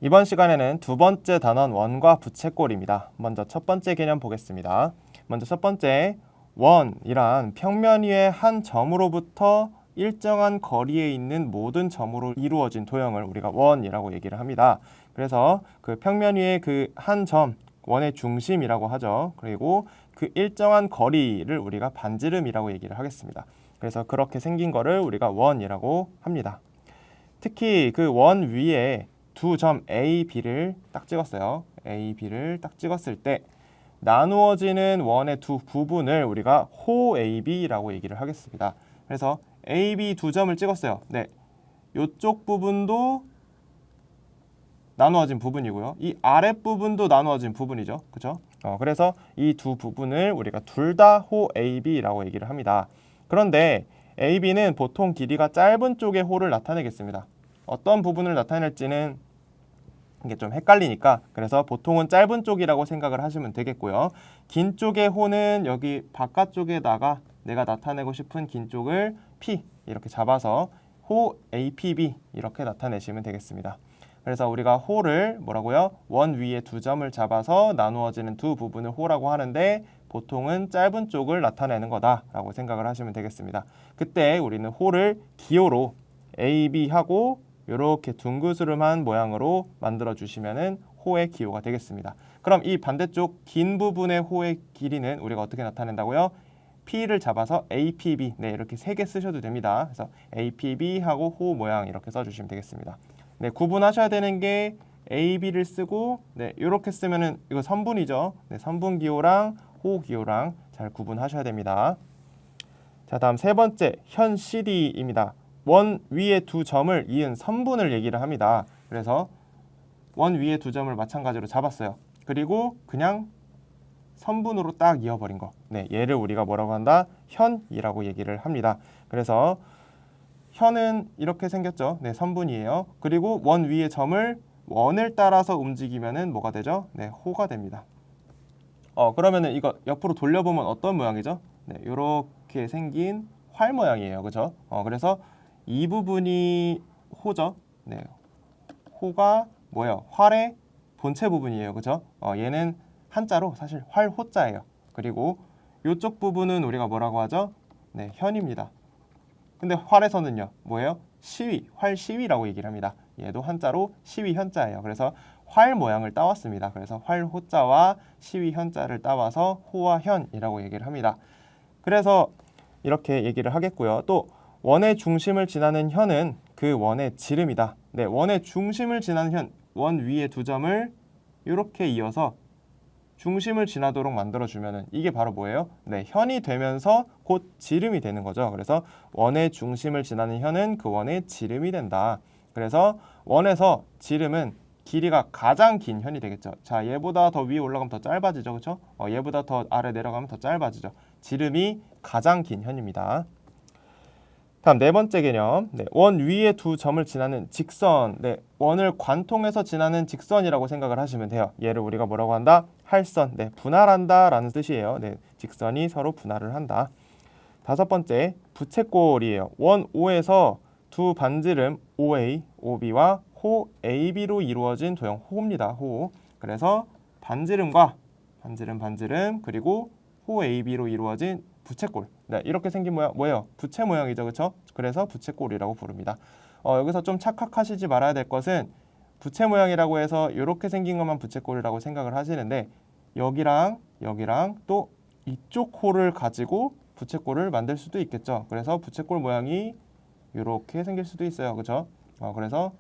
이번 시간에는 두 번째 단원 원과 부채꼴입니다. 먼저 첫 번째 개념 보겠습니다. 먼저 첫 번째, 원이란 평면 위의 한 점으로부터 일정한 거리에 있는 모든 점으로 이루어진 도형을 우리가 원이라고 얘기를 합니다. 그래서 그 평면 위의 그 한 점, 원의 중심이라고 하죠. 그리고 그 일정한 거리를 우리가 반지름이라고 얘기를 하겠습니다. 그래서 그렇게 생긴 거를 우리가 원이라고 합니다. 특히 그 원 위에 두 점 A, B를 딱 찍었어요. A, B를 딱 찍었을 때 나누어지는 원의 두 부분을 우리가 호 AB라고 얘기를 하겠습니다. 그래서 A, B 두 점을 찍었어요. 네, 이쪽 부분도 나누어진 부분이고요. 이 아랫 부분도 나누어진 부분이죠. 그렇죠? 그래서 이 두 부분을 우리가 둘 다 호 AB라고 얘기를 합니다. 그런데 AB는 보통 길이가 짧은 쪽의 호를 나타내겠습니다. 어떤 부분을 나타낼지는 이게 좀 헷갈리니까 그래서 보통은 짧은 쪽이라고 생각을 하시면 되겠고요. 긴 쪽의 호는 여기 바깥쪽에다가 내가 나타내고 싶은 긴 쪽을 P 이렇게 잡아서 호 APB 이렇게 나타내시면 되겠습니다. 그래서 우리가 호를 뭐라고요? 원 위에 두 점을 잡아서 나누어지는 두 부분을 호라고 하는데 보통은 짧은 쪽을 나타내는 거다라고 생각을 하시면 되겠습니다. 그때 우리는 호를 기호로 AB하고 이렇게 둥그스름한 모양으로 만들어 주시면은 호의 기호가 되겠습니다. 그럼 이 반대쪽 긴 부분의 호의 길이는 우리가 어떻게 나타낸다고요? P를 잡아서 APB, 네, 이렇게 세 개 쓰셔도 됩니다. 그래서 APB 하고 호 모양 이렇게 써주시면 되겠습니다. 네, 구분하셔야 되는 게 AB를 쓰고, 네, 이렇게 쓰면은 이거 선분이죠. 네, 선분 기호랑 호 기호랑 잘 구분하셔야 됩니다. 자, 다음 세 번째 현 CD입니다. 원 위에 두 점을 이은 선분을 얘기를 합니다. 그래서 원 위에 두 점을 마찬가지로 잡았어요. 그리고 그냥 선분으로 딱 이어버린 거. 네, 얘를 우리가 뭐라고 한다? 현이라고 얘기를 합니다. 그래서 현은 이렇게 생겼죠. 네, 선분이에요. 그리고 원 위에 점을 원을 따라서 움직이면은 뭐가 되죠? 네, 호가 됩니다. 그러면은 이거 옆으로 돌려보면 어떤 모양이죠? 네, 이렇게 생긴 활 모양이에요. 그죠? 그래서 이 부분이 호죠. 네, 호가 뭐예요? 활의 본체 부분이에요. 그죠? 얘는 한자로 사실 활호자예요. 그리고 이쪽 부분은 우리가 뭐라고 하죠? 네, 현입니다. 근데 활에서는요, 뭐예요? 시위, 활시위라고 얘기를 합니다. 얘도 한자로 시위 현자예요. 그래서 활 모양을 따왔습니다. 그래서 활호자와 시위 현자를 따와서 호와 현이라고 얘기를 합니다. 그래서 이렇게 얘기를 하겠고요. 또 원의 중심을 지나는 현은 그 원의 지름이다. 네, 원의 중심을 지나는 현, 원 위에 두 점을 이렇게 이어서 중심을 지나도록 만들어주면은 이게 바로 뭐예요? 네, 현이 되면서 곧 지름이 되는 거죠. 그래서 원의 중심을 지나는 현은 그 원의 지름이 된다. 그래서 원에서 지름은 길이가 가장 긴 현이 되겠죠. 자, 얘보다 더 위에 올라가면 더 짧아지죠. 그렇죠? 얘보다 더 아래 내려가면 더 짧아지죠. 지름이 가장 긴 현입니다. 다음 네 번째 개념, 네, 원 위에 두 점을 지나는 직선, 네, 원을 관통해서 지나는 직선이라고 생각을 하시면 돼요. 얘를 우리가 뭐라고 한다? 할선, 네, 분할한다 라는 뜻이에요. 네, 직선이 서로 분할을 한다. 다섯 번째, 부채꼴이에요. 원 O에서 두 반지름 OA, OB와 호 AB로 이루어진 도형 호입니다. 호. 그래서 반지름과 반지름 그리고 호 AB로 이루어진 부채꼴. 네, 이렇게 생긴 모양 뭐예요? 부채 모양이죠, 그렇죠? 그래서 부채꼴이라고 부릅니다. 여기서 좀 착각하시지 말아야 될 것은 부채 모양이라고 해서 이렇게 생긴 것만 부채꼴이라고 생각을 하시는데 여기랑 또 이쪽 홀을 가지고 부채꼴을 만들 수도 있겠죠. 그래서 부채꼴 모양이 이렇게 생길 수도 있어요, 그렇죠? 그래서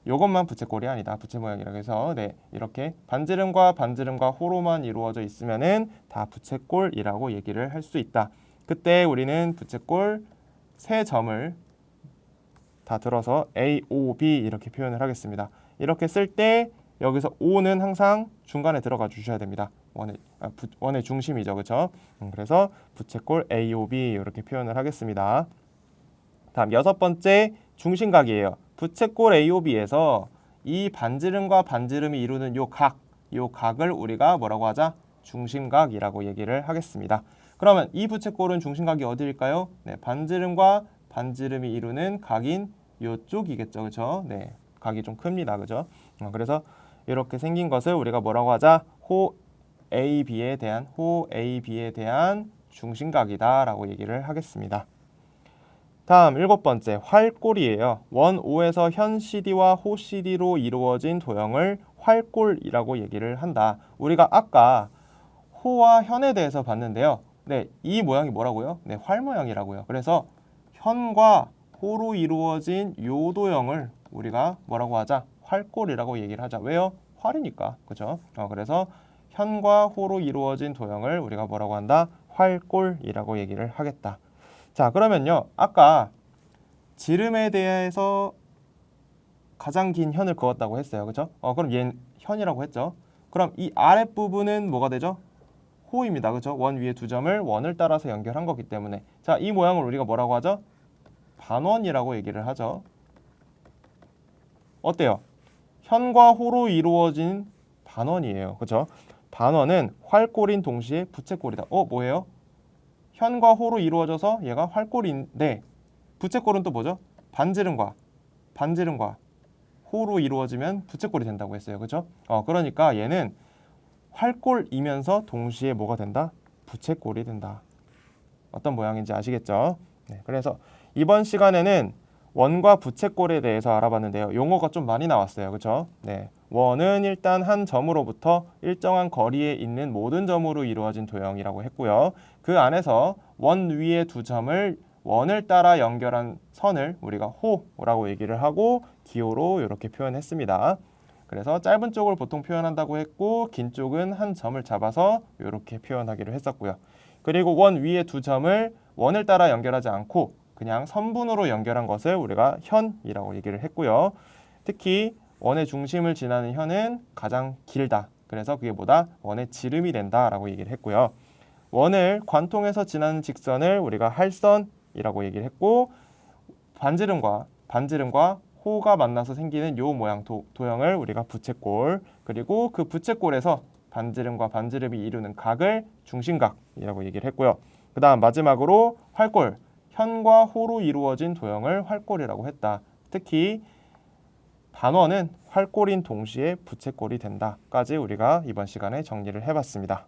이것만 부채꼴이 아니다. 부채 모양이라고 해서 네, 이렇게 반지름과 호로만 이루어져 있으면은 다 부채꼴이라고 얘기를 할 수 있다. 그때 우리는 부채꼴 세 점을 다 들어서 A, O, B 이렇게 표현을 하겠습니다. 이렇게 쓸 때 여기서 O는 항상 중간에 들어가 주셔야 됩니다. 원의 중심이죠, 그렇죠? 그래서 부채꼴 A, O, B 이렇게 표현을 하겠습니다. 다음 여섯 번째 중심각이에요. 부채꼴 AOB에서 이 반지름과 반지름이 이루는 요 각을 우리가 뭐라고 하자? 중심각이라고 얘기를 하겠습니다. 그러면 이 부채꼴은 중심각이 어디일까요? 네, 반지름과 반지름이 이루는 각인 요쪽이겠죠, 그렇죠? 네, 각이 좀 큽니다. 그죠? 그래서 이렇게 생긴 것을 우리가 뭐라고 하자? 호 AB에 대한 중심각이다 라고 얘기를 하겠습니다. 다음 7번째 활골이에요. 원 O에서 현 CD와 호 CD로 이루어진 도형을 활골이라고 얘기를 한다. 우리가 아까 호와 현에 대해서 봤는데요. 네, 이 모양이 뭐라고요? 네, 활 모양이라고요. 그래서 현과 호로 이루어진 요 도형을 우리가 뭐라고 하자? 활골이라고 얘기를 하자. 왜요? 활이니까. 그죠? 그래서 현과 호로 이루어진 도형을 우리가 뭐라고 한다? 활골이라고 얘기를 하겠다. 자, 그러면요. 아까 지름에 대해서 가장 긴 현을 그었다고 했어요. 그죠? 그럼 얘는 현이라고 했죠. 그럼 이 아랫부분은 뭐가 되죠? 호입니다. 그죠? 원 위에 두 점을 원을 따라서 연결한 거기 때문에 자, 이 모양을 우리가 뭐라고 하죠? 반원이라고 얘기를 하죠. 어때요? 현과 호로 이루어진 반원이에요. 그죠? 반원은 활골인 동시에 부채꼴이다. 뭐예요? 현과 호로 이루어져서 얘가 활골인데 부채꼴은 또 뭐죠? 반지름과 호로 이루어지면 부채꼴이 된다고 했어요. 그죠? 그러니까 얘는 활골이면서 동시에 뭐가 된다? 부채꼴이 된다. 어떤 모양인지 아시겠죠? 네, 그래서 이번 시간에는 원과 부채꼴에 대해서 알아봤는데요. 용어가 좀 많이 나왔어요. 그렇죠? 네, 원은 일단 한 점으로부터 일정한 거리에 있는 모든 점으로 이루어진 도형이라고 했고요. 그 안에서 원 위에 두 점을 원을 따라 연결한 선을 우리가 호라고 얘기를 하고 기호로 이렇게 표현했습니다. 그래서 짧은 쪽을 보통 표현한다고 했고 긴 쪽은 한 점을 잡아서 이렇게 표현하기로 했었고요. 그리고 원 위에 두 점을 원을 따라 연결하지 않고 그냥 선분으로 연결한 것을 우리가 현이라고 얘기를 했고요. 특히 원의 중심을 지나는 현은 가장 길다. 그래서 그게 뭐다? 원의 지름이 된다라고 얘기를 했고요. 원을 관통해서 지나는 직선을 우리가 할선이라고 얘기를 했고 반지름과 호가 만나서 생기는 요 모양 도형을 우리가 부채꼴, 그리고 그 부채꼴에서 반지름과 반지름이 이루는 각을 중심각이라고 얘기를 했고요. 그 다음 마지막으로 활골, 현과 호로 이루어진 도형을 활골이라고 했다. 특히 반원은 활골인 동시에 부채꼴이 된다까지 우리가 이번 시간에 정리를 해봤습니다.